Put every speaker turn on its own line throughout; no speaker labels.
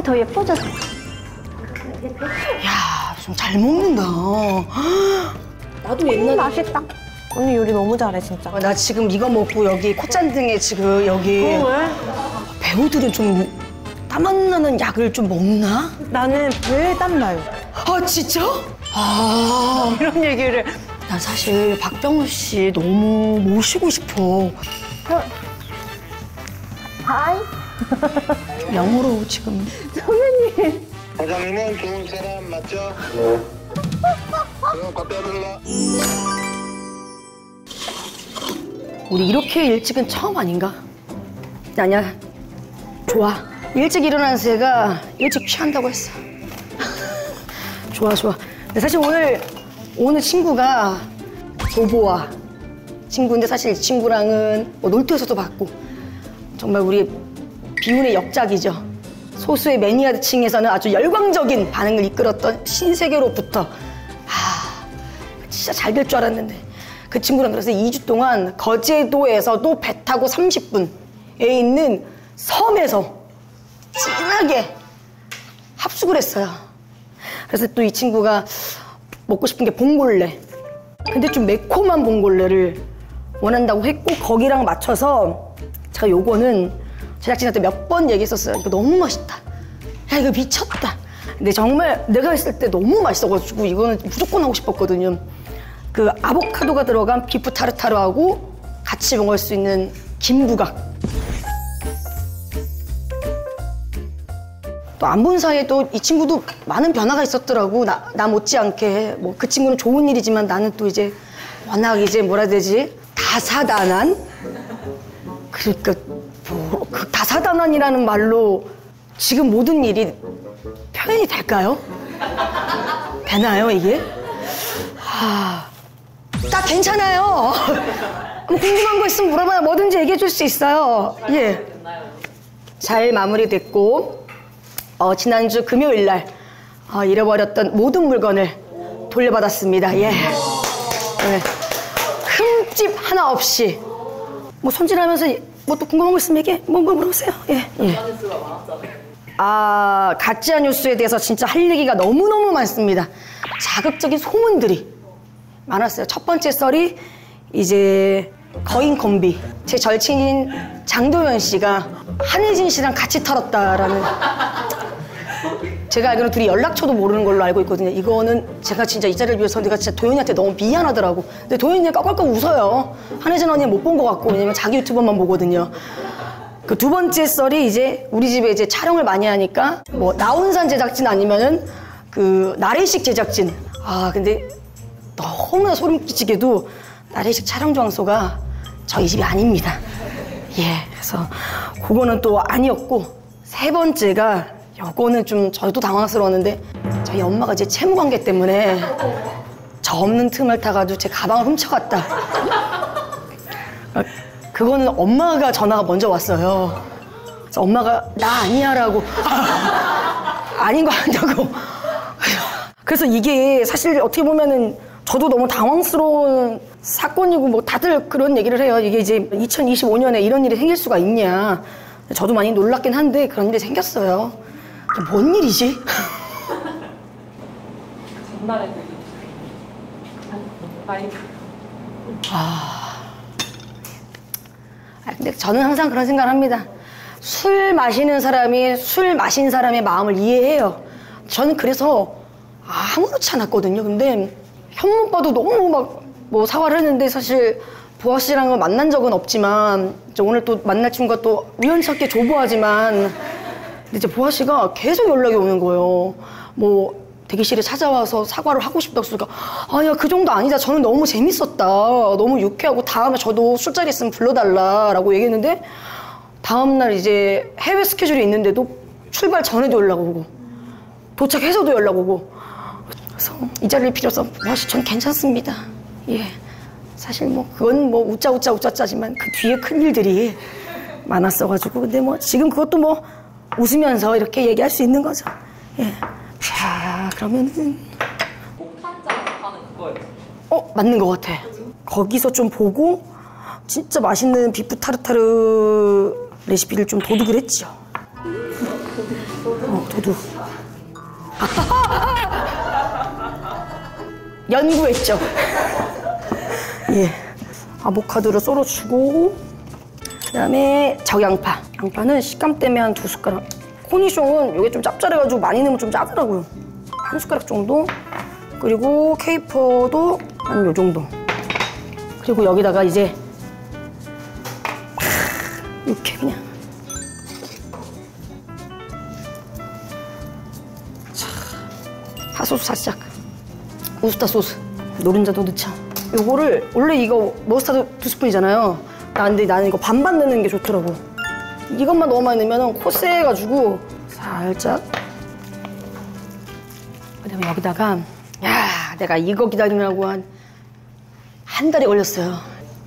더 예뻐졌어.
야, 좀 잘 먹는다. 나도 옛날에
맛있다. 언니 요리 너무 잘해 진짜.
나 지금 이거 먹고 여기 콧잔등에 지금 여기 배우들은 좀 땀 안 나는 약을 좀 먹나?
나는 왜 땀나요?
아 진짜? 아
이런 얘기를.
난 사실 박병호 씨 너무 모시고 싶어.
하이.
영어로 지금.
선배님.
과장님은 좋은 사람 맞죠? 네. 그럼 갖다
우리 이렇게 일찍은 처음 아닌가? 아니야. 좋아. 일찍 일어나는 새가 일찍 취한다고 했어. 좋아, 좋아. 근데 사실 오늘 친구가 조보아 친구인데 사실 이 친구랑은 뭐 놀토에서도 봤고 정말 우리 비운의 역작이죠. 소수의 매니아층에서는 아주 열광적인 반응을 이끌었던 신세계로부터 진짜 잘 될 줄 알았는데 그 친구랑 그래서 2주 동안 거제도에서도 배 타고 30분에 있는 섬에서 진하게 합숙을 했어요. 그래서 또 이 친구가 먹고 싶은 게 봉골레. 근데 좀 매콤한 봉골레를 원한다고 했고 거기랑 맞춰서 제가 요거는 제작진한테 몇 번 얘기했었어요. 이거 너무 맛있다. 야 이거 미쳤다. 근데 정말 내가 했을 때 너무 맛있어가지고 이거는 무조건 하고 싶었거든요. 그 아보카도가 들어간 비프 타르타르하고 같이 먹을 수 있는 김부각. 또 안 본 사이에 또 이 친구도 많은 변화가 있었더라고. 나 못지않게 뭐 그 친구는 좋은 일이지만 나는 또 이제 워낙 이제 뭐라 해야 되지? 다사다난? 그러니까 뭐 그 다사다난이라는 말로 지금 모든 일이 표현이 될까요? 되나요 이게? 나 괜찮아요. 뭐 궁금한 거 있으면 물어봐요. 뭐든지 얘기해 줄 수 있어요. 예. 잘 마무리됐고 지난주 금요일 날 잃어버렸던 모든 물건을 돌려받았습니다. 예. 네. 흠집 하나 없이 뭐 손질하면서 뭐 또 궁금한 거 있으면 얘기해. 뭐 물어보세요. 예. 예. 가짜 뉴스에 대해서 진짜 할 얘기가 너무너무 많습니다. 자극적인 소문들이 많았어요. 첫 번째 썰이 이제 거인 콤비 제 절친인 장도연 씨가 한혜진 씨랑 같이 털었다라는 제가 알기로는 둘이 연락처도 모르는 걸로 알고 있거든요. 이거는 제가 진짜 이 자리를 위해서 내가 진짜 도연이한테 너무 미안하더라고. 근데 도연이가 껄껄 웃어요. 한혜진 언니는 못 본 것 같고 왜냐면 자기 유튜버만 보거든요. 그 두 번째 썰이 이제 우리 집에 이제 촬영을 많이 하니까 뭐 나온산 제작진 아니면은 그 나래식 제작진. 근데 너무나 소름 끼치게도 나래식 촬영 장소가 저희 집이 아닙니다. 예, 그래서 그거는 또 아니었고 세 번째가 요거는 좀 저도 당황스러웠는데 저희 엄마가 제 채무 관계 때문에 저 없는 틈을 타가지고 제 가방을 훔쳐갔다. 그거는 엄마가 전화가 먼저 왔어요. 그래서 엄마가 나 아니야라고 아닌 거 아니냐고. 그래서 이게 사실 어떻게 보면은 저도 너무 당황스러운 사건이고 뭐 다들 그런 얘기를 해요. 이게 이제 2025년에 이런 일이 생길 수가 있냐. 저도 많이 놀랍긴 한데 그런 일이 생겼어요. 뭔 일이지?
전날에
근데 저는 항상 그런 생각을 합니다. 술 마시는 사람이 술 마신 사람의 마음을 이해해요. 저는 그래서 아무렇지 않았거든요. 근데 현무 오빠도 너무 막 뭐 사과를 했는데 사실 보아 씨랑은 만난 적은 없지만 오늘 또 만날 친구가 또 우연찮게 조보아지만 근데 이제 보아 씨가 계속 연락이 오는 거예요. 뭐 대기실에 찾아와서 사과를 하고 싶다고 그러니까 아니야 그 정도 아니다. 저는 너무 재밌었다. 너무 유쾌하고 다음에 저도 술자리 있으면 불러달라라고 얘기했는데 다음날 이제 해외 스케줄이 있는데도 출발 전에도 연락 오고 도착해서도 연락 오고 그래서 이 자리를 빌어서 보아 씨 전 괜찮습니다. 예. 사실 뭐 그건 뭐 우짜짜지만 그 뒤에 큰 일들이 많았어가지고 근데 뭐 지금 그것도 뭐 웃으면서 이렇게 얘기할 수 있는 거죠. 예. 자 그러면은
폭탄장에서 파는 그거예요.
맞는 것 같아. 거기서 좀 보고 진짜 맛있는 비프 타르타르 레시피를 좀 도둑을 했죠. 도둑. 연구했죠. 예. 아보카도를 썰어주고, 그다음에 적양파. 양파는 식감 때문에 한 2숟가락. 코니숑은 이게 좀 짭짤해가지고 많이 넣으면 좀 짜더라고요. 1숟가락 정도. 그리고 케이퍼도 한 요 정도. 그리고 여기다가 이제 이렇게 그냥 핫소스 살짝, 우스타 소스, 노른자도 넣자. 요거를 원래 이거 머스타드 2스푼이잖아요. 근데 나는 이거 반반 넣는 게 좋더라고. 이것만 너무 많이 넣으면 코스해가지고 살짝. 그다음에 여기다가, 야, 내가 이거 기다리느라고 한 달이 걸렸어요.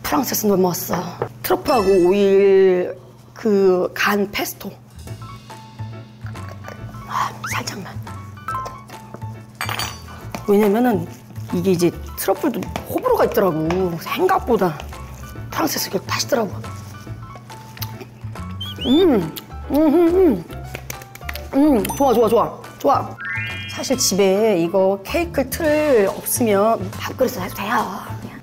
프랑스에서 넘어왔어. 트러플하고 오일 그 간 페스토. 살짝만. 왜냐면은 이게 이제 트러플도 호불호가 있더라고. 생각보다 프랑스에서 이렇게 맛있더라고. 좋아. 사실 집에 이거 케이크 틀 없으면 밥그릇에 해도 돼요. 그냥.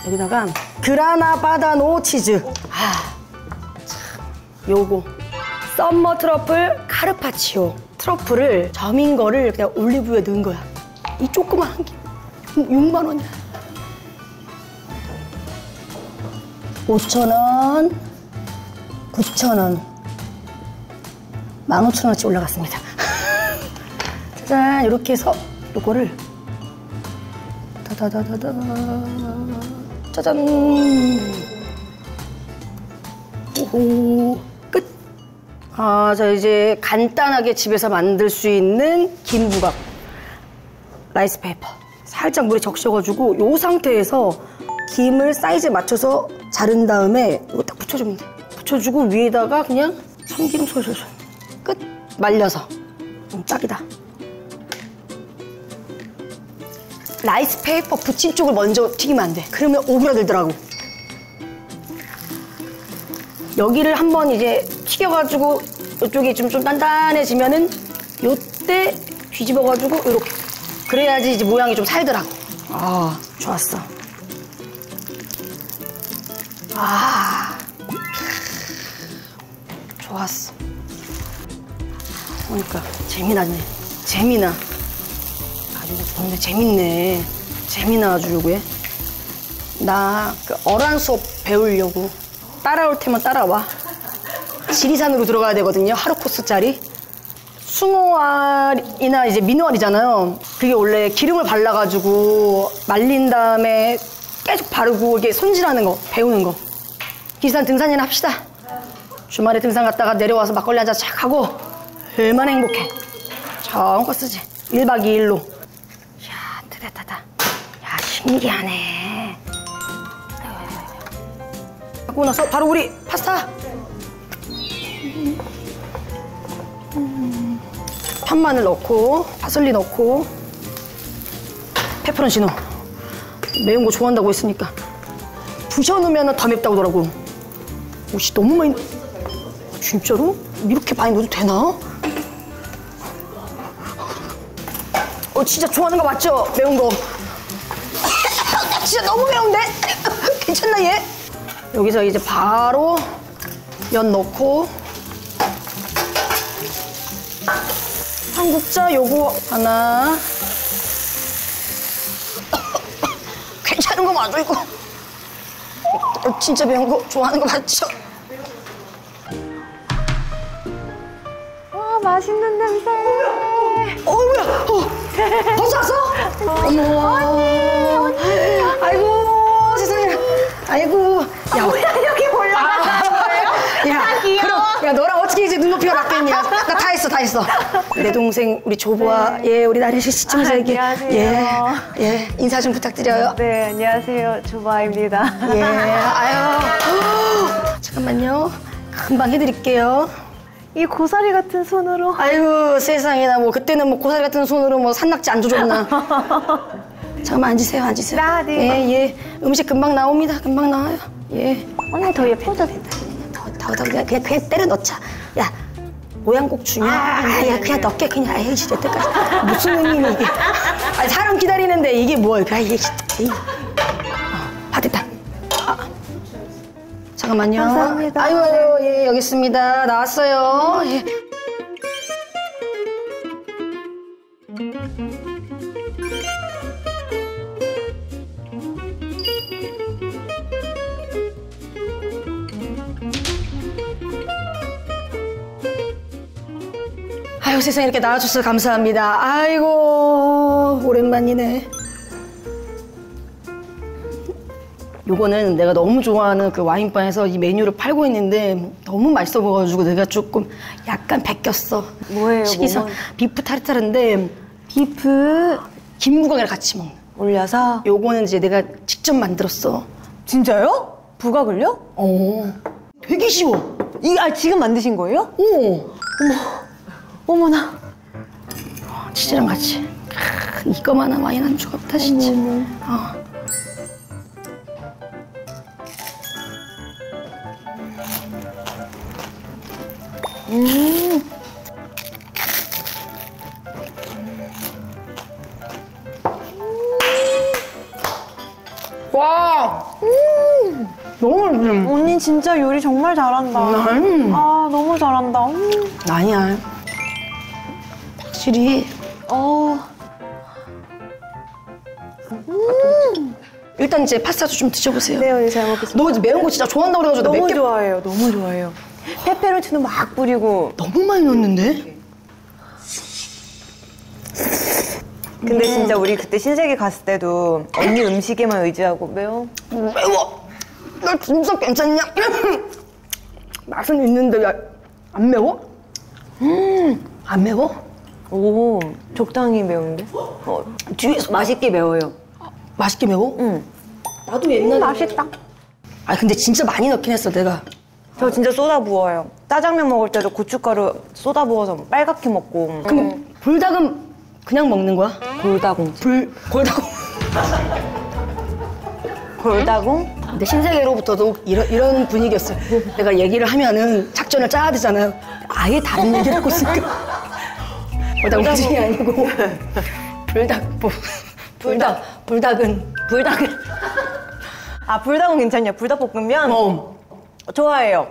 여기다가 그라나 바다노 치즈. 요거 썸머 트러플 카르파치오. 트러플을 점인 거를 그냥 올리브유에 넣은 거야. 이 조그만 한 개 6만 원이야. 5,000원, 9,000원, 15,000원어치 올라갔습니다. 짜잔, 이렇게 해서 요거를 다다다다다 짜잔. 오호, 끝. 자, 이제 간단하게 집에서 만들 수 있는 김부각 라이스 페이퍼 살짝 물에 적셔가지고 요 상태에서 김을 사이즈에 맞춰서 자른 다음에 이거 딱 붙여주면 돼. 붙여주고 위에다가 그냥 참기름 솔솔솔. 끝. 말려서. 딱이다. 라이스 페이퍼 붙인 쪽을 먼저 튀기면 안 돼. 그러면 오그라들더라고. 여기를 한번 이제 튀겨가지고 이쪽이 좀 단단해지면은 요때 뒤집어가지고 이렇게. 그래야지 이제 모양이 좀 살더라고. 좋았어. 좋았어. 그러니까 재미나네. 재미나. 아주 근데 재밌네. 재미나 아주 요게. 나 그 어란 수업 배우려고 따라올 테면 따라와. 지리산으로 들어가야 되거든요. 하루 코스짜리. 숭어알이나 이제 민어알이잖아요. 그게 원래 기름을 발라가지고 말린 다음에 계속 바르고 이게 손질하는 거, 배우는 거. 기산 등산이나 합시다. 주말에 등산 갔다가 내려와서 막걸리 한잔 착 하고 얼마나 행복해. 정껏 쓰지. 1박 2일로. 야, 뜨뜻하다. 야, 신기하네. 하고 나서 바로 우리 파스타. 편마늘 넣고 파슬리 넣고 페퍼론치 넣어. 매운 거 좋아한다고 했으니까. 부셔놓으면 더 맵다고 하더라고. 오씨, 너무 많이. 진짜로? 이렇게 많이 넣어도 되나? 진짜 좋아하는 거 맞죠? 매운 거. 진짜 너무 매운데? 괜찮나 얘? 여기서 이제 바로 면 넣고 한국자 요거 하나. 괜찮은 거 맞아 이거? 진짜 매운 거 좋아하는 거 맞죠?
와, 맛있는 냄새.
뭐야? 벌써 왔어? 어머. 언니. 아이고, 세상에. 아이고. 야,
여기 올라가는 거예요?
야, 그럼, 야, 너랑 어떻게 이제 눈높이가 맞겠냐? 나 다 했어. 내 동생, 우리 조보와, 예, 우리 나래씨 시청자에게.
안녕하세요.
예, 인사 좀 부탁드려요.
네, 안녕하세요. 조바입니다.
예, 잠깐만요. 금방 해드릴게요.
이 고사리 같은 손으로.
아이고, 세상에나, 그때는 고사리 같은 손으로 산낙지 안 줘줬나. 잠깐만 앉으세요.
네.
예. 음식 금방 나옵니다. 금방 나와요. 예.
언니 더 예뻐져.
더, 그냥 때려 넣자. 야, 모양곡 중이야. 야, 그냥 넣게 그냥. 에이, 진짜 여태까지. 무슨 의미니 이게. 아니, 사람 기다리는데 이게 뭐야. 이게 진짜. 됐다. 잠깐만요.
감사합니다.
아이고, 예, 여기 있습니다. 나왔어요. 예. 아유, 세상에 이렇게 나와줘서 감사합니다. 아이고, 오랜만이네. 요거는 내가 너무 좋아하는 그 와인바에서 이 메뉴를 팔고 있는데 너무 맛있어 보여가지고 내가 조금 약간 베꼈어.
뭐예요,
식이섬
뭐가?
비프 타르타르인데
비프
김부각이랑 같이 먹는.
올려서.
요거는 이제 내가 직접 만들었어.
진짜요? 부각을요?
되게 쉬워.
지금 만드신 거예요? 어머나.
치즈랑 같이. 이거만한 와인 안주가 없다 진짜. 와! 너무 맛있어.
언니 진짜 요리 정말 잘한다. 아, 너무 잘한다.
아니야. 확실히. 일단 이제 파스타도 좀 드셔보세요.
네, 언니 잘 먹겠습니다.
너 이제 매운 거 진짜 좋아한다고 그래가지고
너무
몇 개
좋아해요. 너무 좋아해요. 페페론치노 막 뿌리고.
너무 많이 넣었는데?
근데 진짜 우리 그때 신세계 갔을 때도 언니 음식에만 의지하고 매워.
매워! 나 진짜 괜찮냐? 맛은 있는데 야, 안 매워? 안 매워?
오, 적당히 매운데?
뒤에서
맛있게 매워요.
맛있게 매워?
응.
나도 옛날에
맛있다.
아 근데 진짜 많이 넣긴 했어 내가.
저 진짜 쏘다 부어요. 짜장면 먹을 때도 고춧가루 쏘다 부어서 빨갛게 먹고.
그럼 불닭은 그냥 먹는 거야?
골다공.
골다공.
골다공?
근데 신세계로부터도 이런 분위기였어요. 내가 얘기를 하면은 작전을 짜야 되잖아요. 아예 다른 얘기를 하고 있으니까. 골다공이 아니고 불닭은
아, 불닭은 괜찮냐? 불닭볶음면? 좋아해요.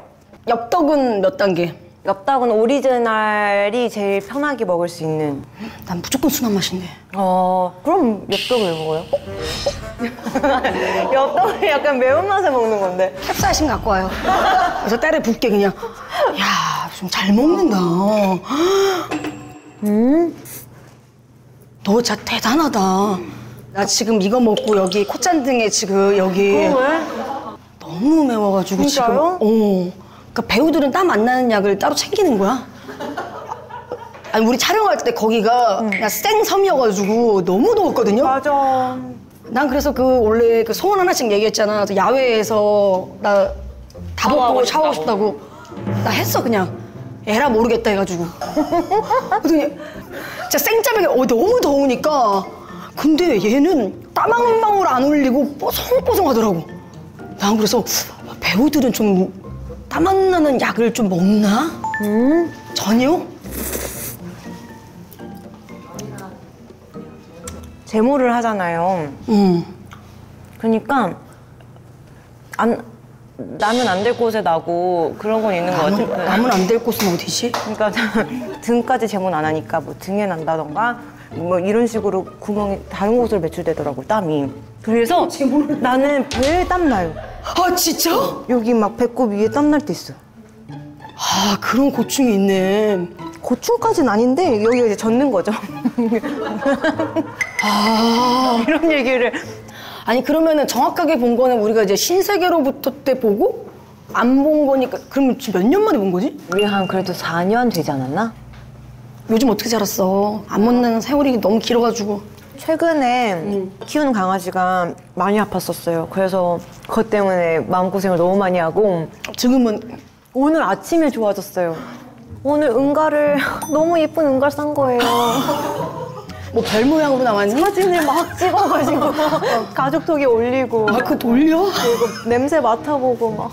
엽떡은 몇 단계?
엽떡은 오리지널이 제일 편하게 먹을 수 있는.
난 무조건 순한 맛인데.
그럼 엽떡을 왜 먹어요? 엽떡을 약간 매운맛에 먹는 건데.
캡사이신 갖고 와요. 그래서 때려 붓게 그냥. 야, 좀 잘 먹는다. 너 진짜 대단하다. 나 지금 이거 먹고 여기 콧잔등에 지금 여기 너무 매워가지고
진짜요?
지금. 그러니까 배우들은 땀 안 나는 약을 따로 챙기는 거야. 아니 우리 촬영할 때 거기가 그냥 생섬이어가지고 너무 더웠거든요.
맞아.
난 그래서 그 원래 그 소원 하나씩 얘기했잖아. 그래서 야외에서 나 다 벗고 샤워하고 싶다고. 나 했어 그냥. 에라 모르겠다 해가지고. 그랬더니 진짜 생짜배기 너무 더우니까. 근데 얘는 땀 한 방울 안 흘리고 뽀송뽀송하더라고. 난 그래서 배우들은 좀 땀 안 나는 약을 좀 먹나? 전혀?
제모를 하잖아요. 그러니까 나면 안 될 곳에 나고 그런 건 있는 것 같아요.
남은 안 될 곳은 어디지?
그러니까 등까지 제모는 안 하니까 뭐 등에 난다던가 뭐 이런 식으로 구멍이 다른 곳으로 배출되더라고 땀이. 그래서 나는 배에 땀 나요.
아 진짜?
여기 막 배꼽 위에 땀 날 때 있어.
아 그런 고충이 있네.
고충까지는 아닌데 여기가 이제 젖는 거죠. 이런 얘기를.
아니 그러면은 정확하게 본 거는 우리가 이제 신세계로부터 때 보고 안 본 거니까 그러면 지금 몇 년 만에 본 거지?
우리 한 그래도 4년 되지 않았나?
요즘 어떻게 자랐어? 안 먹는 세월이 너무 길어가지고.
최근에 키우는 강아지가 많이 아팠었어요. 그래서 그것 때문에 마음고생을 너무 많이 하고
지금은
오늘 아침에 좋아졌어요. 오늘 응가를 너무 예쁜 응가를 싼 거예요.
뭐 별 모양으로 나왔니?
사진을 막 찍어가지고 가족톡에 올리고
아 그거 돌려?
그리고 냄새 맡아보고 막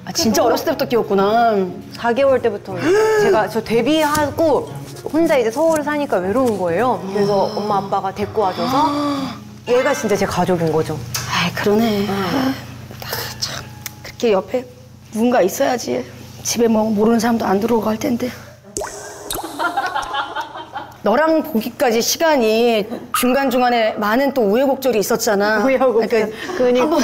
아, 진짜 어렸을 때부터 끼웠구나.
4개월 때부터 저 데뷔하고 혼자 이제 서울에 사니까 외로운 거예요. 그래서 엄마 아빠가 데리고 와줘서 얘가 진짜 제 가족인 거죠.
아, 그러네. 참 그렇게 옆에 누군가 있어야지. 집에 뭐 모르는 사람도 안 들어오고 할 텐데. 너랑 보기까지 시간이 중간중간에 많은 또 우여곡절이 있었잖아.
우여곡절. 그러니까.
한번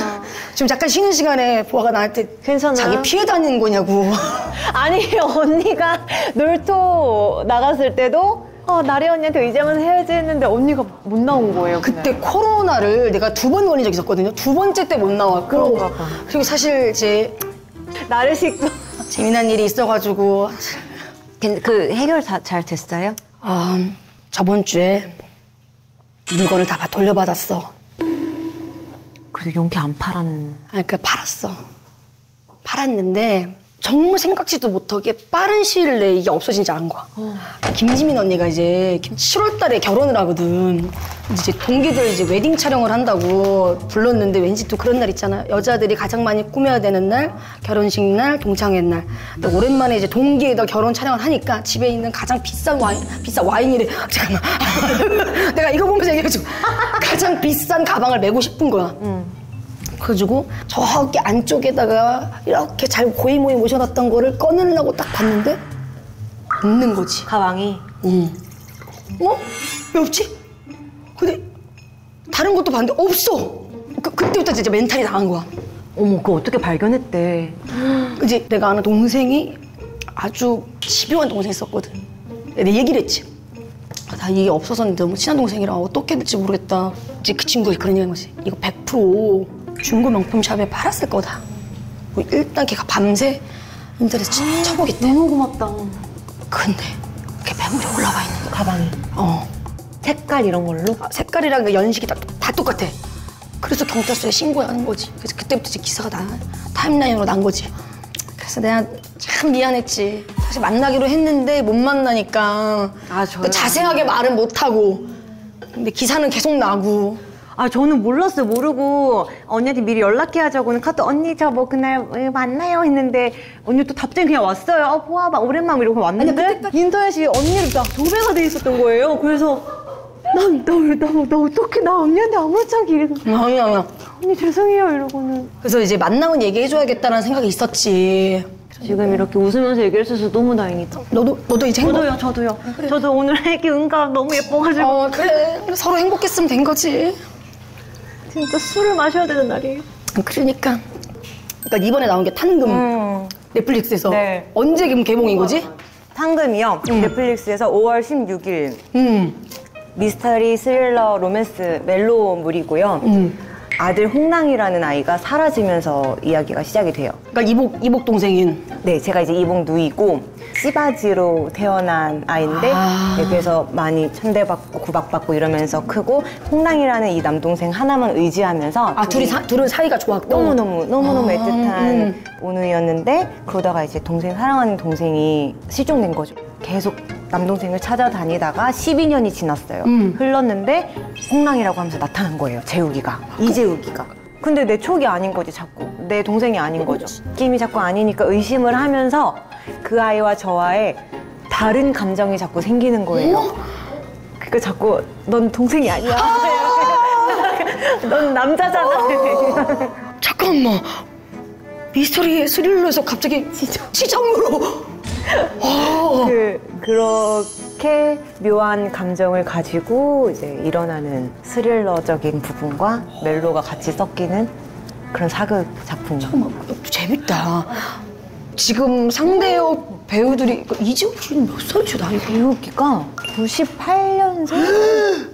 좀 잠깐 쉬는 시간에 보아가 나한테
괜찮아요?
자기 피해 다니는 거냐고.
아니 언니가 놀토 나갔을 때도 나래 언니한테 의지하면서 해야지 했는데 언니가 못 나온 거예요.
그때 코로나를 내가 2번 걸린 적이 있었거든요. 2번째 때 못 나왔고.
그런가 봐.
그리고 사실 이제
나래식도
재미난 일이 있어가지고.
그 해결 잘 됐어요?
저번 주에 물건을 다 돌려받았어.
그래도 용기 안 팔았는.
그러니까 팔았는데 정말 생각지도 못하게 빠른 시일 내에 이게 없어지지 않은 거야. 김지민 언니가 이제 7월 달에 결혼을 하거든. 이제 동기들 이제 웨딩 촬영을 한다고 불렀는데 왠지 또 그런 날 있잖아. 여자들이 가장 많이 꾸며야 되는 날, 결혼식 날, 동창회 날. 근데 오랜만에 이제 동기에다 결혼 촬영을 하니까 집에 있는 가장 비싼 와인이래. 잠깐만. 내가 이거 보면서 얘기해줘. 가장 비싼 가방을 메고 싶은 거야. 그래가지고 저기 안쪽에다가 이렇게 잘 고이모이 모셔놨던 거를 꺼내려고 딱 봤는데 없는 거지.
가방이.
왜 없지? 근데 다른 것도 봤는데 없어. 그때부터 진짜 멘탈이 나간 거야.
어머, 그거 어떻게 발견했대?
이제 내가 아는 동생이 아주 집요한 동생이 있었거든. 내가 얘기를 했지. 나 이게 없어졌는데 너무 친한 동생이라 어떻게 해야 될지 모르겠다. 이제 그 친구가 그런 얘기한 거지. 이거 100% 중고 명품샵에 팔았을 거다. 뭐 일단 걔가 밤새 인터넷 쳐보겠대.
너무 고맙다.
근데 걔 매물이 올라와 있는 거야.
가방이. 색깔 이런 걸로?
색깔이랑 그 연식이 다 똑같아. 그래서 경찰서에 신고하는 거지. 그래서 그때부터 이제 기사가 타임라인으로 난 거지. 그래서 내가 참 미안했지. 사실 만나기로 했는데 못 만나니까
저요?
자세하게 말은 못하고. 근데 기사는 계속 나고.
저는 몰랐어요. 모르고 언니한테 미리 연락해야자고는 카톡 언니 저 뭐 그날 만나요 했는데 언니 또 답장이 그냥 왔어요. 보아 막 오랜만에 이러고 왔는데 인터넷이 언니를 딱 도배가 돼 있었던 거예요. 그래서 나 어떡해. 나 언니한테 아무렇지 않게 이래서
아니야.
언니 죄송해요 이러고는.
그래서 이제 만나면 얘기해줘야겠다는 생각이 있었지.
지금 이렇게 웃으면서 얘기를 해줘서 너무 다행이다.
너도 이제 행복.
저도요. 저도 오늘 애기 응가 너무 예뻐가지고.
그래. 서로 행복했으면 된 거지.
진짜 술을 마셔야 되는 날이에요.
그러니까 이번에 나온 게 탄금. 넷플릭스에서.
네.
언제 개봉인 거지?
탕금이요. 넷플릭스에서 5월 16일. 미스터리 스릴러 로맨스 멜로물이고요. 아들 홍랑이라는 아이가 사라지면서 이야기가 시작이 돼요.
그러니까 이복 동생인.
네, 제가 이제 이복 누이고 씨바지로 태어난 아이인데 네, 그래서 많이 천대받고 구박받고 이러면서 크고 홍랑이라는 이 남동생 하나만 의지하면서
둘은 사이가 좋았고
너무너무 애틋한 오누이였는데 그러다가 이제 사랑하는 동생이 실종된 거죠. 계속 남동생을 찾아다니다가 12년이 지났어요. 흘렀는데 홍랑이라고 하면서 나타난 거예요. 재욱이가. 이재욱이가. 근데 내 촉이 아닌 거지 자꾸. 내 동생이 아닌 거죠. 느낌이 자꾸 아니니까 의심을 하면서 그 아이와 저와의 다른 감정이 자꾸 생기는 거예요. 그러니까 자꾸 넌 동생이 아니야. 넌 남자잖아.
잠깐만. 미스터리 스릴러에서 갑자기 시정으로.
그렇게 묘한 감정을 가지고 이제 일어나는 스릴러적인 부분과 멜로가 같이 섞이는 그런 사극 작품.
재밌다. 지금 상대역 배우들이 이재욱이는 몇 살이죠 나이가?
이재욱이가 98년생?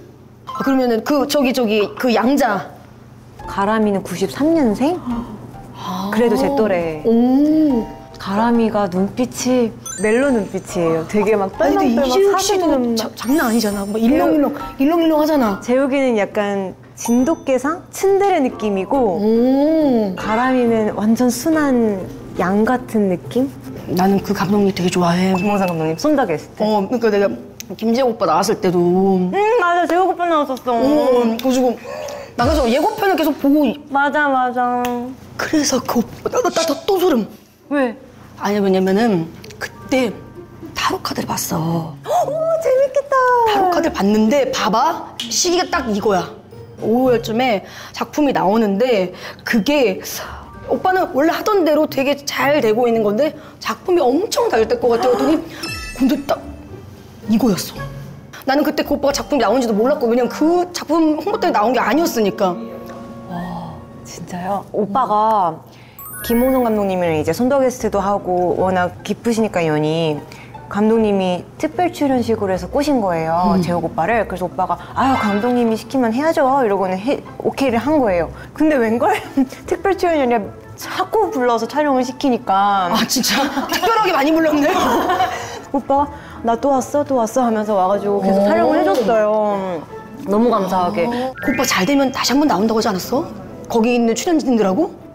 그러면은 그 양자
가람이는 93년생? 그래도 제 또래. 가람이가 눈빛이 멜로 눈빛이에요. 되게 막
근데 이재욱 씨도
사귀는
장난 아니잖아. 막 일렁일렁 하잖아.
재욱이는 약간 진돗개상? 츤데레 느낌이고 가람이는 완전 순한 양 같은 느낌?
나는 그 감독님 되게 좋아해.
김홍상 감독님 손덕 했을 때.
그러니까 내가 김재욱 오빠 나왔을 때도
맞아. 재욱 오빠 나왔었어.
그래가지고 나가서 예고편을 계속 보고.
맞아.
그래서 그 오빠 나 또 소름.
왜?
아니 왜냐면은 그때 타로 카드를 봤어.
오, 재밌겠다.
타로 카드를 봤는데 봐봐 시기가 딱 이거야. 5월쯤에 작품이 나오는데 그게 오빠는 원래 하던 대로 되게 잘 되고 있는 건데 작품이 엄청 잘 될 것 같아 그랬더니 근데 딱 이거였어. 나는 그때 그 오빠가 작품이 나온지도 몰랐고 왜냐면 그 작품 홍보 때문에 나온 게 아니었으니까.
진짜요? 오빠가 김홍성 감독님이랑 이제 손더 게스트도 하고 워낙 깊으시니까 연이 감독님이 특별 출연식으로 해서 꼬신 거예요. 재욱 오빠를. 그래서 오빠가 아유 감독님이 시키면 해야죠 이러고는 오케이를 한 거예요. 근데 웬걸 특별 출연이 아니라 자꾸 불러서 촬영을 시키니까
아 진짜 특별하게 많이 불렀네.
오빠가 나 또 왔어 하면서 와가지고 계속 촬영을 해줬어요. 너무 감사하게.
그 오빠 잘 되면 다시 한 번 나온다고 하지 않았어? 거기 있는 출연진들하고?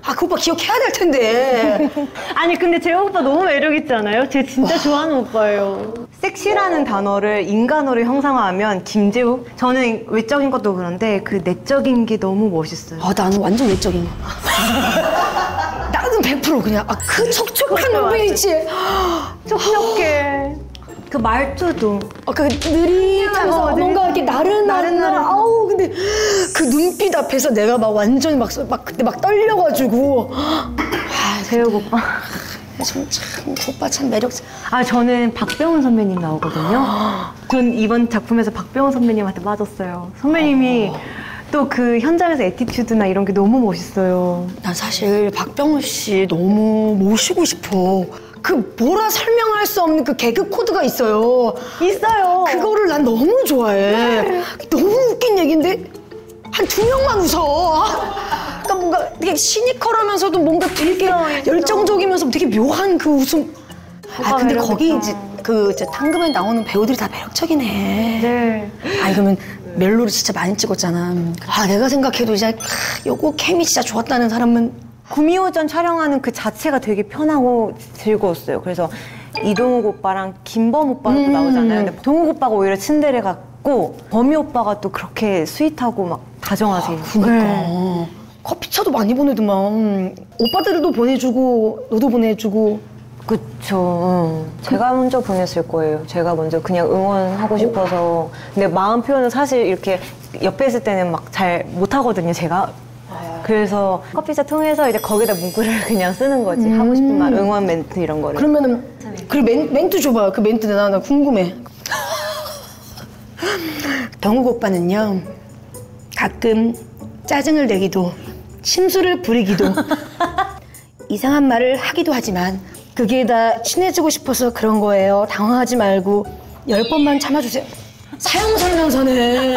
아, 그 오빠 기억해야 될 텐데.
아니 근데 재욱 오빠 너무 매력 있지 않아요? 제가 진짜 좋아하는 오빠예요. 섹시라는 단어를 인간어로 형상화하면 김재욱? 저는 외적인 것도 그런데 그 내적인 게 너무 멋있어요.
아, 나는 완전 외적인 거. 나는 100% 그냥 그 촉촉한 눈빛이지.
촉촉해. 그 말투도.
그 느릿하면서 뭔가 이렇게 나른나른. 아우 근데 그 눈빛 앞에서 내가 막 완전 막 그때 막 떨려가지고.
재욱 오빠.
참 그 오빠 참 매력.
아 저는 박병훈 선배님 나오거든요. 전 이번 작품에서 박병훈 선배님한테 빠졌어요. 선배님이 또 그 현장에서 애티튜드나 이런 게 너무 멋있어요.
난 사실 박병훈 씨 너무 모시고 싶어. 그 뭐라 설명할 수 없는 그 개그 코드가 있어요.
있어요.
그거를 난 너무 좋아해. 너무 웃긴 얘기인데 한 2명만 웃어. 그러니까 뭔가 되게 시니컬하면서도 뭔가 되게 열정적이면서 되게 묘한 그 웃음. 아 근데 거기 이제 그 이제 탕금에 나오는 배우들이 다 매력적이네.
네.
아니 그러면 멜로를 진짜 많이 찍었잖아. 아 내가 생각해도 이제 요거 케미 진짜 좋았다는 사람은
구미호전 촬영하는 그 자체가 되게 편하고 즐거웠어요. 그래서 이동욱 오빠랑 김범 오빠가 또 나오잖아요. 근데 동욱 오빠가 오히려 츤데레 같고 범이 오빠가 또 그렇게 스윗하고 막 다정하세요.
그러니까 커피차도 많이 보내더만. 오빠들도 보내주고 너도 보내주고.
그쵸. 제가 먼저 보냈을 거예요. 제가 먼저 그냥 응원하고 싶어서. 근데 마음 표현은 사실 이렇게 옆에 있을 때는 막 잘 못하거든요, 제가. 그래서 커피차 통해서 이제 거기다 문구를 그냥 쓰는 거지. 하고 싶은 말, 응원 멘트 이런 거를.
그러면은 그 멘트 줘봐. 그 멘트 나 궁금해. 경욱 오빠는요 가끔 짜증을 내기도 심술을 부리기도 이상한 말을 하기도 하지만 그게 다 친해지고 싶어서 그런 거예요. 당황하지 말고 10번만 참아주세요. 사형 설명서네.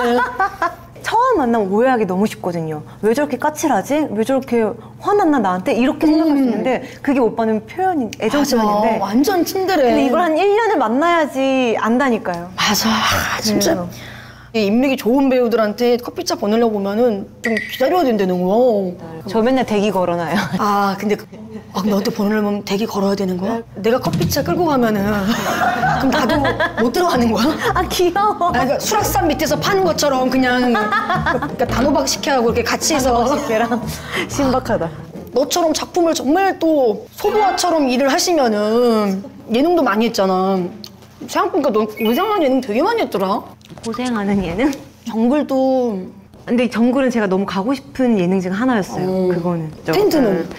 처음 만나면 오해하기 너무 쉽거든요. 왜 저렇게 까칠하지? 왜 저렇게 화났나 나한테? 이렇게 생각할 수 있는데 그게 오빠는 표현이 애정 표현인데
완전 츤데레.
근데 이걸 한 1년을 만나야지 안다니까요.
맞아. 진짜 이 인맥이 좋은 배우들한테 커피차 보내려고 보면은 좀 기다려야 된다는 거야.
저 맨날 대기 걸어놔요.
아 근데 너도 보내려면 대기 걸어야 되는 거야? 내가 커피차 끌고 가면은 그럼 나도 못 들어가는 거야?
아 귀여워.
그러니까 수락산 밑에서 파는 것처럼 그냥 그러니까 단호박 식혜하고 이렇게 같이 해서
걔랑 신박하다.
너처럼 작품을 정말 또 소보아처럼 일을 하시면은 예능도 많이 했잖아. 생각해보니까 넌 고생한 예능 되게 많이 했더라.
고생하는 예능?
정글도.
근데 정글은 제가 너무 가고 싶은 예능 중 하나였어요. 그거는.
텐트는?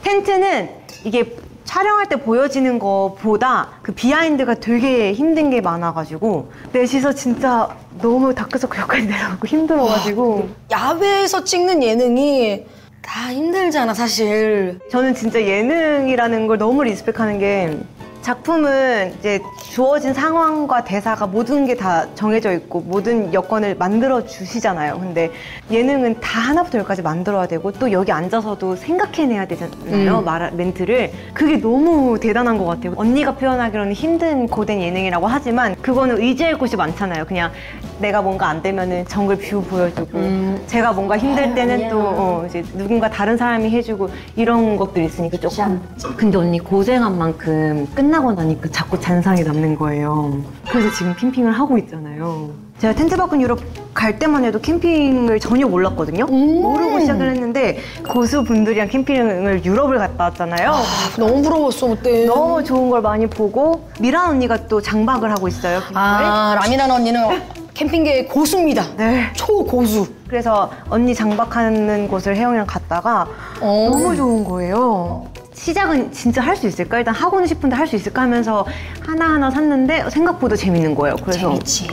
텐트는 이게 촬영할 때 보여지는 것보다 그 비하인드가 되게 힘든 게 많아가지고 넷이서 진짜 너무 다크서클 역할이 내려가고 힘들어가지고
야외에서 찍는 예능이 다 힘들잖아 사실.
저는 진짜 예능이라는 걸 너무 리스펙하는 게 작품은 이제 주어진 상황과 대사가 모든 게 다 정해져 있고 모든 여건을 만들어 주시잖아요. 근데 예능은 다 하나부터 열까지 만들어야 되고 또 여기 앉아서도 생각해내야 되잖아요. 멘트를. 그게 너무 대단한 것 같아요. 언니가 표현하기로는 힘든 고된 예능이라고 하지만 그거는 의지할 곳이 많잖아요. 그냥 내가 뭔가 안 되면은 정글 뷰 보여주고 제가 뭔가 힘들 때는 또 이제 누군가 다른 사람이 해주고 이런 것들이 있으니까 조금. 근데 언니 고생한 만큼 끝 끝나고 나니까 자꾸 잔상이 남는 거예요. 그래서 지금 캠핑을 하고 있잖아요. 제가 텐트 박은 유럽 갈 때만 해도 캠핑을 전혀 몰랐거든요. 모르고 시작을 했는데 고수분들이랑 캠핑을 유럽을 갔다 왔잖아요.
너무 부러웠어 그때.
너무 좋은 걸 많이 보고 미란 언니가 또 장박을 하고 있어요. 캠핑을.
라미란 언니는 캠핑계의 고수입니다.
네.
초고수.
그래서 언니 장박하는 곳을 혜영이랑 갔다가 너무 좋은 거예요. 시작은 진짜 할 수 있을까? 일단 하고는 싶은데 할 수 있을까 하면서 하나하나 샀는데 생각보다 재밌는 거예요. 그래서
재밌지.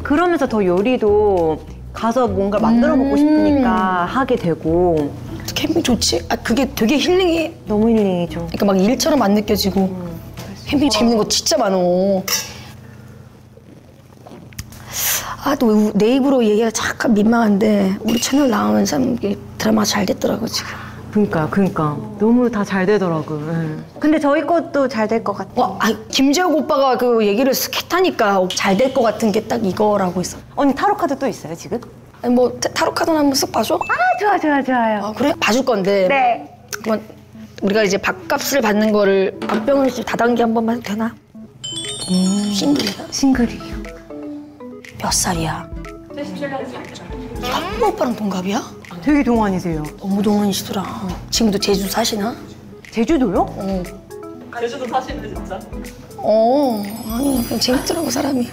그러면서 더 요리도 가서 뭔가 만들어 먹고 싶으니까 하게 되고.
캠핑 좋지? 그게 되게 힐링이.
너무 힐링이죠.
그러니까 막 일처럼 안 느껴지고. 캠핑 재밌는 거 진짜 많어. 또 내 입으로 얘기가 잠깐 민망한데 우리 채널 나오는 사람 드라마가 잘 됐더라고 지금.
그러니까 너무 다 잘 되더라고요. 네. 근데 저희 것도 잘 될 것 같아요.
김재욱 오빠가 그 얘기를 스케타니까 잘 될 것 같은 게 딱 이거라고 있어.
언니 타로 카드 또 있어요 지금?
아니 뭐 타로 카드나 한번 쓱 봐줘?
좋아요.
그래? 봐줄 건데.
네.
그러면 우리가 이제 밥값을 받는 거를 밥병을 다단계 한 번만 해도 되나? 싱글이야.
싱글이에요.
몇 살이야?
77년생.
현무 오빠랑 동갑이야?
되게 동안이세요.
너무 동안이시더라. 지금도 제주 사시나?
제주도요?
제주도 사시네 진짜.
아니 그냥 재밌더라고 사람이.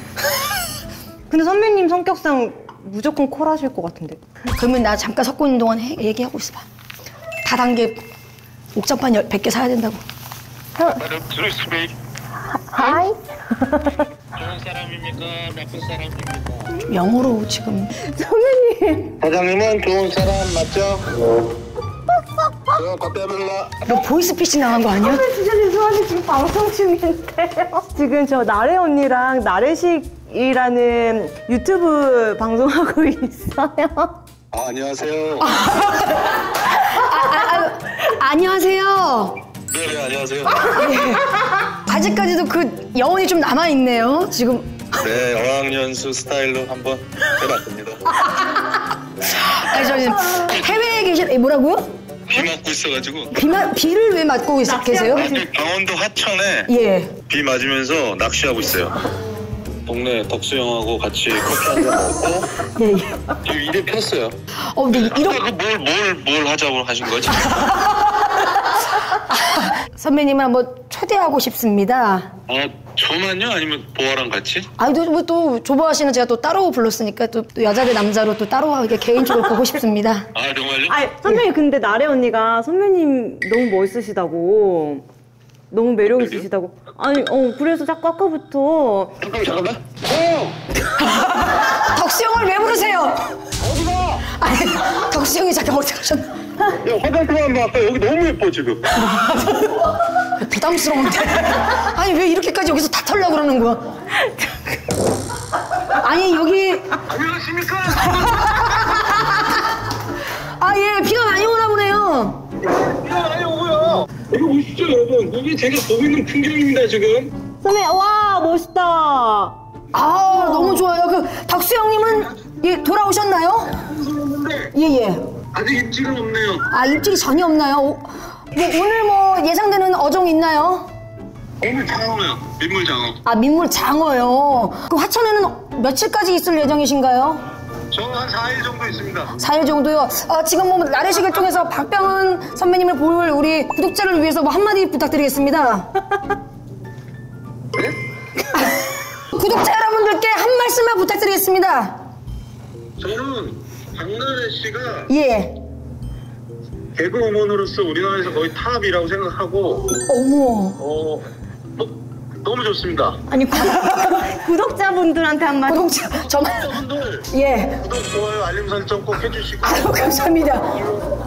근데 선배님 성격상 무조건 콜하실 것 같은데.
그러면 나 잠깐 섞고 있는 동안 얘기하고 있어봐. 다단계 옥장판 100개 사야 된다고.
하이.
좋은 사람입니까? 나쁜 사람입니까?
영어로 지금.
선배님.
사장님은 좋은 사람 맞죠? 저 겉대블라.
너 보이스피싱 나간 거 아니야?
진짜 죄송한데 지금 방송 중인데요. 지금 저 나래 언니랑 나래식이라는 유튜브 방송하고 있어요.
안녕하세요.
안녕하세요.
네, 안녕하세요.
아직까지도 그 여운이 좀 남아있네요, 지금.
네, 어학연수 스타일로 한번 해봤습니다.
저 지금 해외에 뭐라고요?
비 맞고 있어가지고.
비를 왜 맞고 계세요?
강원도 하천에
예.
비 맞으면서 낚시하고 있어요. 동네 덕수 형하고 같이 커피 한잔 먹고
예.
지금 일에 폈어요.
근데 이런.
뭘 하자고 하신 거지?
선배님을 한번 초대하고 싶습니다.
저만요? 아니면 보아랑 같이?
또 조보아 씨는 제가 또 따로 불렀으니까 또 여자를 남자로 또 따로 이렇게 개인적으로 보고 싶습니다.
정말요?
선배님 근데 나래 언니가 선배님 너무 멋있으시다고. 너무 매력 있으시다고. 그래서 자꾸 아까부터.
잠깐만.
덕수 형을 왜 부르세요?
어디가?
덕수 형이 잠깐 어디 가셨나?
야, 화장 그만 봐. 여기 너무 예뻐 지금.
부담스러운데. 아니 왜 이렇게까지 여기서 다 털려고 그러는 거야? 아니 여기.
안녕하십니까?
예, 비가 많이 오나 보네요.
비가 많이 오고요. 이거 보시죠 여러분. 이게 제가 보고 있는 풍경입니다 지금.
선배님 와 멋있다.
너무 좋아요. 그 덕수 형님은 돌아오셨나요? 예.
아직 입질은 없네요.
입질이 전혀 없나요? 오늘 예상되는 어종 있나요?
오늘 장어요. 민물 장어.
민물 장어요. 그 화천에는 며칠까지 있을 예정이신가요?
저는 한 4일 정도 있습니다.
4일 정도요. 지금 나래식을 통해서 박병은 선배님을 볼 우리 구독자를 위해서 한마디 부탁드리겠습니다. 구독자 여러분들께 한 말씀만 부탁드리겠습니다.
저는 박나래 씨가
예.
개그우먼으로서 우리나라에서 거의 탑이라고 생각하고
어머.
너무 좋습니다.
아니 구독자분들한테 한마디.
여러분들
예.
구독, 좋아요, 알림 설정 꼭 해주시고.
감사합니다.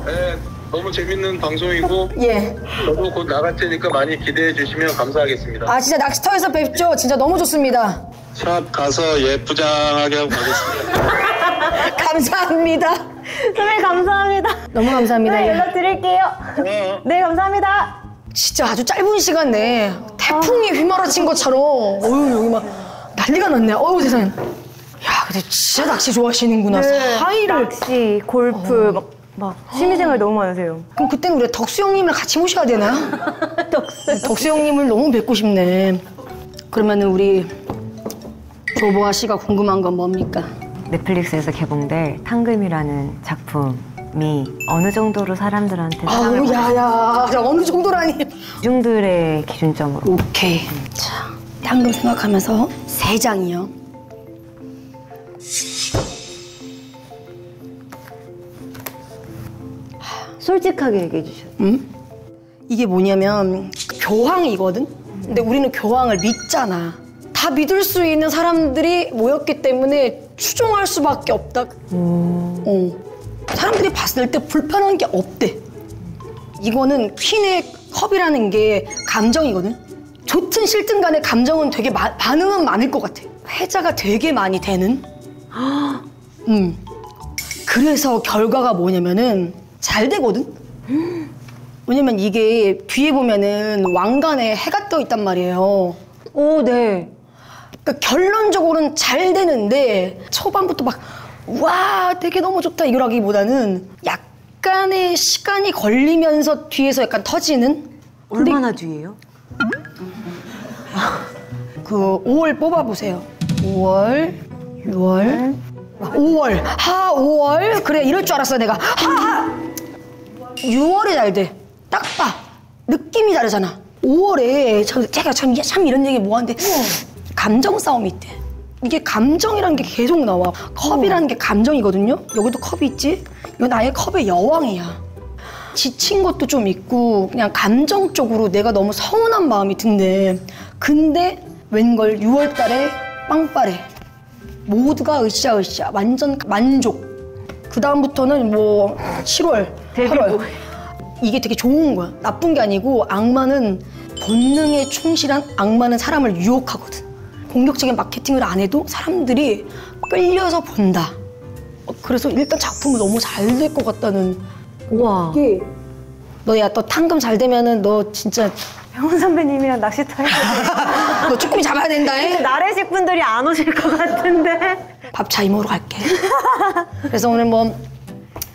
네, 너무 재밌는 방송이고
예.
저도 곧 나갈 테니까 많이 기대해 주시면 감사하겠습니다.
진짜 낚시터에서 뵙죠. 진짜 너무 좋습니다.
샵 가서 예쁘장하게 하고 가겠습니다.
감사합니다.
선배님 감사합니다.
너무 감사합니다.
네,
예.
연락드릴게요. 네 감사합니다.
진짜 아주 짧은 시간 내에 태풍이 휘몰아친 것처럼 여기 막 난리가 났네. 세상에. 야, 근데 진짜 낚시 좋아하시는구나. 사이를.
낚시, 골프 막 취미생활 너무 많으세요.
그럼 그때는 우리 덕수 형님을 같이 모셔야 되나요? 덕수 형님을 너무 뵙고 싶네. 그러면은 우리 조보아 씨가 궁금한 건 뭡니까?
넷플릭스에서 개봉될 탕금이라는 작품이 어느 정도로 사람들한테 사랑을
아우 야야 어느 정도라니.
대중들의 기준점으로
오케이. 자, 당근 생각하면서 3장이요.
솔직하게 얘기해 주셔.
이게 뭐냐면 교황이거든? 근데 우리는 교황을 믿잖아. 다 믿을 수 있는 사람들이 모였기 때문에 추종할 수밖에 없다. 사람들이 봤을 때 불편한 게 없대. 이거는 퀸의 컵이라는 게 감정이거든? 좋든 싫든 간에 감정은 되게 반응은 많을 것 같아. 회자가 되게 많이 되는? 그래서 결과가 뭐냐면은 잘 되거든? 왜냐면 이게 뒤에 보면은 왕관에 해가 떠 있단 말이에요.
오, 네.
그러니까 결론적으로는 잘 되는데 초반부터 막 와 되게 너무 좋다 이거라기보다는 약간의 시간이 걸리면서 뒤에서 약간 터지는.
얼마나 뒤에요?
그 5월 뽑아보세요. 5월, 6월, 5월. 5월. 그래 이럴 줄 알았어 내가. 6월에 잘 돼. 딱 봐. 느낌이 다르잖아. 5월에 제가 참 이런 얘기 뭐하는데 감정 싸움이 있대. 이게 감정이라는 게 계속 나와. 컵이라는 게 감정이거든요. 여기도 컵이 있지? 이건 아예 컵의 여왕이야. 지친 것도 좀 있고 그냥 감정적으로 내가 너무 서운한 마음이 든대. 근데 웬걸 6월 달에 빵빠레. 모두가 으쌰으쌰. 완전 만족. 그 다음부터는 뭐 7월, 8월. 이게 되게 좋은 거야. 나쁜 게 아니고 악마는 본능에 충실한 악마는 사람을 유혹하거든. 공격적인 마케팅을 안 해도 사람들이 끌려서 본다. 그래서 일단 작품은 너무 잘 될 것 같다는.
우와.
너야 또 탕금 잘 되면은 너 진짜
병훈 선배님이랑 낚시터 해야 돼.
너 쭈꾸미 잡아야 된다. 해.
나래식 분들이 안 오실 것 같은데.
밥 차이모로 갈게. 그래서 오늘 뭐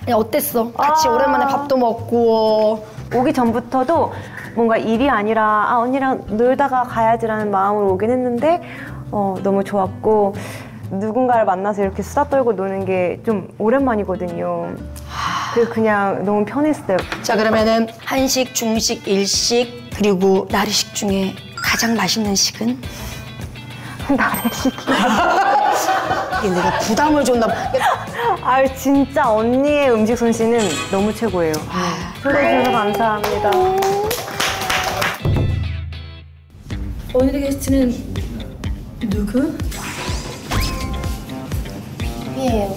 야, 어땠어? 같이 오랜만에 밥도 먹고.
오기 전부터도 뭔가 일이 아니라 언니랑 놀다가 가야지라는 마음으로 오긴 했는데 너무 좋았고 누군가를 만나서 이렇게 수다 떨고 노는 게 좀 오랜만이거든요. 그래서 그냥 너무 편했어요.
자 그러면은 한식, 중식, 일식 그리고 나리식 중에 가장 맛있는 식은?
나래식이요.
이게 내가 부담을 줬나 봐.
아유 진짜 언니의 음식 솜씨는 너무 최고예요. 초대해 주셔서 감사합니다.
오늘의 게스트는 누구?
예요.